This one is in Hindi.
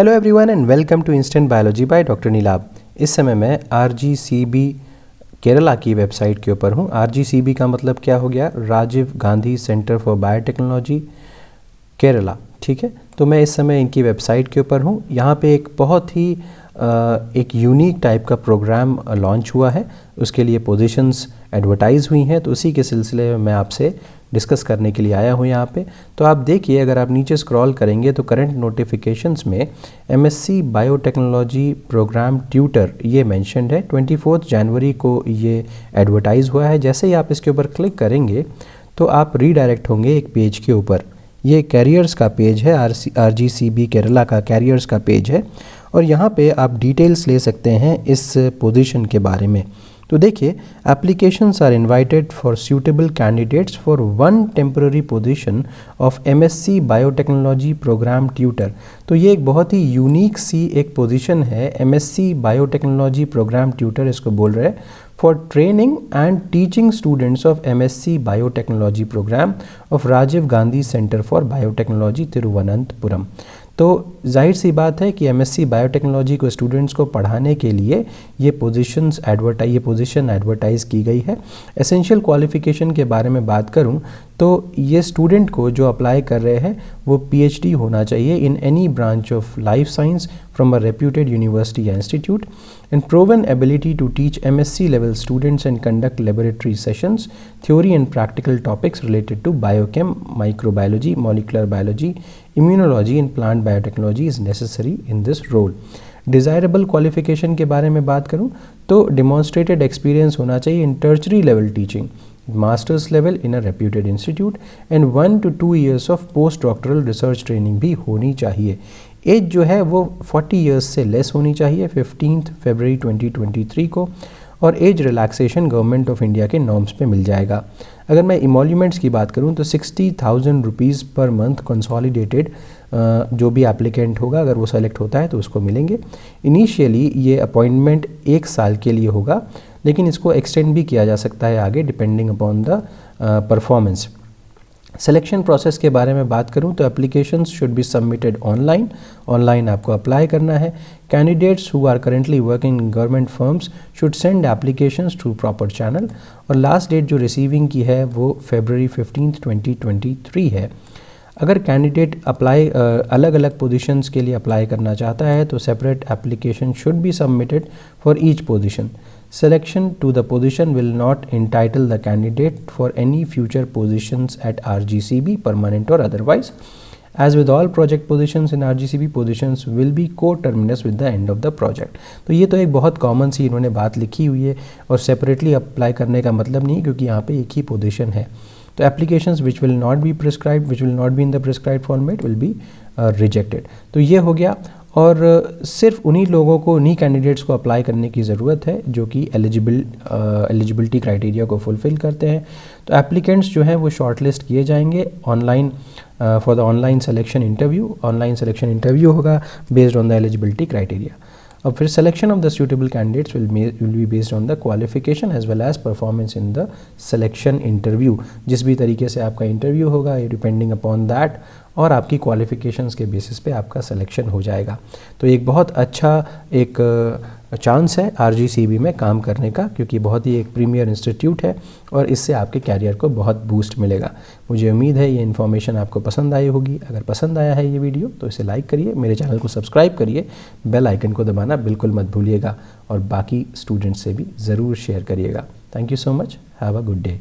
Hello everyone and welcome to instant biology by doctor Neelabh. इस समय मैं RGCB केरला की वेबसाइट के ऊपर हूँ। RGCB का मतलब क्या हो गया? Rajiv Gandhi centre for biotechnology Kerala. ठीक है, तो मैं इस समय इनकी वेबसाइट के ऊपर हूँ। यहाँ पे एक बहुत ही एक यूनिक टाइप का प्रोग्राम लॉन्च हुआ है, उसके लिए पोजीशंस एडवर्टाइज हुई हैं, तो उसी के सिलसिले में मैं आपसे डिस्कस करने के लिए आया हूँ यहाँ पे। तो आप देखिए, अगर आप नीचे स्क्रॉल करेंगे तो करंट नोटिफिकेशंस में MSc बायोटेक्नोलॉजी प्रोग्राम ट्यूटर ये मेंशन्ड है। 24 जनवरी को ये एडवर्टाइज हुआ है। जैसे ही आप इसके ऊपर क्लिक करेंगे तो आप रीडायरेक्ट होंगे एक पेज के ऊपर। ये कैरियर्स का पेज है, RGCB केरला का कैरियर्स का पेज है, और यहाँ पे आप डिटेल्स ले सकते हैं इस पोजीशन के बारे में। तो देखिए, applications are invited for suitable candidates for one temporary position of MSc biotechnology programme tutor. तो ये एक बहुत ही यूनिक सी एक पोजीशन है, MSc बायोटेक्नोलॉजी प्रोग्राम ट्यूटर इसको बोल रहे हैं, for training and teaching students of MSc biotechnology programme of Rajiv Gandhi centre for biotechnology Thiruvananthapuram. तो जाहिर सी बात है कि MSc बायोटेक्नोलॉजी को स्टूडेंट्स को पढ़ाने के लिए ये पोजीशन एडवर्टाइज की गई है। एसेंशियल क्वालिफ़िकेशन के बारे में बात करूं तो ये स्टूडेंट को जो अप्लाई कर रहे हैं वो PhD होना चाहिए in any branch of life science from a reputed university या institute, and proven ability to teach MSc level students and conduct laboratory sessions, theory and practical topics related to biochem, microbiology, molecular biology, immunology and plant biotechnology is necessary in this role. Desirable qualification के बारे में बात करूं तो डिमॉन्स्ट्रेटेड एक्सपीरियंस होना चाहिए in tertiary level teaching, masters level in a reputed institute, and 1 to 2 years of post doctoral research training भी होनी चाहिए। एज जो है वो 40 ईयर्स से लेस होनी चाहिए 15 फरवरी 2023 को, और age relaxation government of India के नॉर्म्स पे मिल जाएगा। अगर मैं इमोल्यूमेंट्स की बात करूं तो 60,000 रुपीज़ पर मंथ कंसोलिडेटेड जो भी एप्लीकेंट होगा, अगर वो सेलेक्ट होता है तो उसको मिलेंगे। इनिशियली ये अपॉइंटमेंट 1 साल के लिए होगा, लेकिन इसको एक्सटेंड भी किया जा सकता है आगे depending upon the performance. Selection process के बारे में बात करूं तो applications should be submitted online आपको अप्लाई करना है। Candidates who are currently working in government firms should send applications through proper channel, और लास्ट डेट जो रिसीविंग की है वो February 15, 2023 है। अगर कैंडिडेट अलग अलग पोजीशंस के लिए अप्लाई करना चाहता है तो separate application should be submitted for each position. Selection to the position will not entitle the candidate for any future positions at RGCB, permanent or otherwise. As with all project positions in RGCB, positions will be co-terminus with the end of the project. तो ये तो एक बहुत कॉमन सी इन्होंने बात लिखी हुई है, और सेपरेटली अप्लाई करने का मतलब नहीं, क्योंकि यहाँ पे एक ही पोजीशन है। तो applications which will not be prescribed, which will not be in the prescribed format will be rejected. तो ये हो गया, और सिर्फ उन्हीं लोगों को, उन्हीं कैंडिडेट्स को अप्लाई करने की ज़रूरत है जो कि एलिजिबिलिटी क्राइटेरिया को फुलफ़िल करते हैं। तो एप्लीकेंट्स जो हैं वो शॉर्टलिस्ट किए जाएंगे online for the online selection interview. Online selection interview होगा based on the eligibility criteria. और फिर selection of the suitable candidates will be based on the qualification as well as performance in the selection interview. जिस भी तरीके से आपका इंटरव्यू होगा, डिपेंडिंग अपॉन दैट, और आपकी क्वालिफिकेशंस के बेसिस पे आपका सिलेक्शन हो जाएगा। तो एक बहुत अच्छा एक चांस है RGCB में काम करने का, क्योंकि बहुत ही एक प्रीमियर इंस्टीट्यूट है, और इससे आपके कैरियर को बहुत बूस्ट मिलेगा। मुझे उम्मीद है ये इन्फॉर्मेशन आपको पसंद आई होगी। अगर पसंद आया है ये वीडियो तो इसे लाइक करिए, मेरे चैनल को सब्सक्राइब करिए, बेल आइकन को दबाना बिल्कुल मत भूलिएगा, और बाकी स्टूडेंट्स से भी ज़रूर शेयर करिएगा। Thank you so much, have a good day.